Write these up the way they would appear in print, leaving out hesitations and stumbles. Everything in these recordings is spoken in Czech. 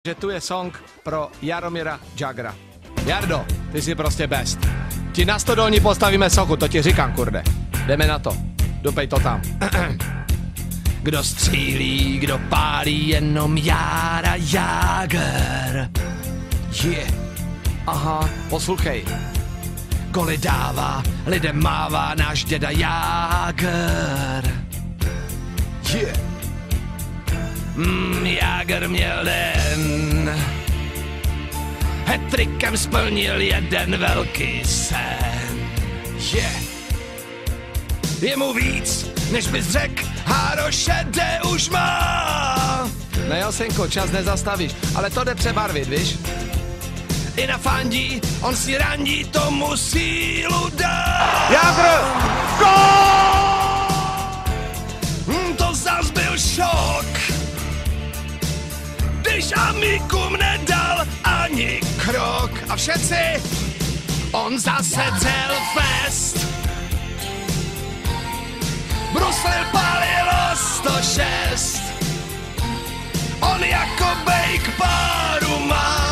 Že tu je song pro Jaromíra Jagra. Jardo, ty jsi prostě best. Ti na Stodolní postavíme sochu, to ti říkám, kurde. Jdeme na to. Dopej to tam. Kdo střílí, kdo pálí, jenom Jára Jágr. Yeah. Aha, poslouchej. Goly dává, lidem mává náš děda Jágr. Yeah. Jágr měl den, hat-trickem splnil jeden velký sen. Yeah. Je mu víc, než bys řekl, Háro šedé už má. No jo, synku, čas nezastavíš, ale to jde přebarvit, víš? I na fandí, on si randí, tomu sílu dá. Jágr! Gól! To zas byl šok, když amikům nedal ani krok. A všetci, on zase cel fest. Bruslil palilo 106. On jako bejk páru má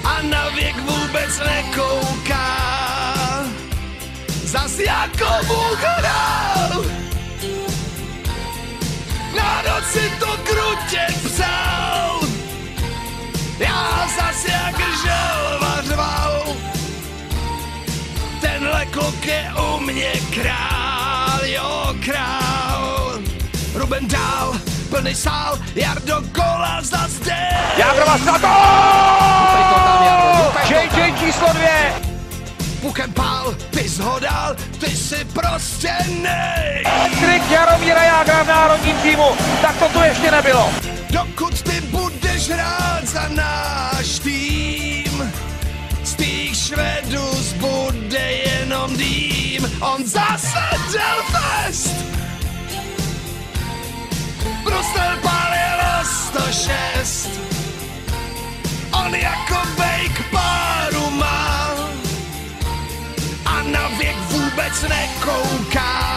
a na věk vůbec nekouká. Zas jako Bůh hrál, na noc si to krutě psal. Já zas jak želva řval. Tenhle kluk je u mě král, jo král. Ruben dál, plný sál, Jardo gola zas jde. Jágr má na gól! JJ číslo 2! Pukem pál, ty jsi ho dal, ty jsi prostě nej. Trik Jaromíra Jágra v národním týmu, tak to tu ještě nebylo. Dokud ty budeš hrát za náš tým, z těch Švedů zbude jenom dým. On zase dal fest, Brusel palilo 106. On jako bejk páru má a na věk vůbec nekouká.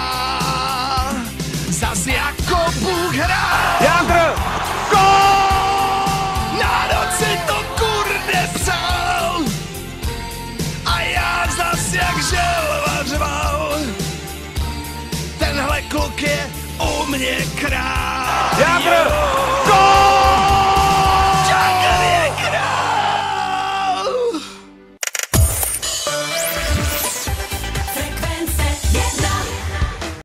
Zas jako Bůh hrál. Jágr! Gól! Na noc si to kurde psal a já zas jak želva řval. Tenhle kluk je u mě král. Jágr!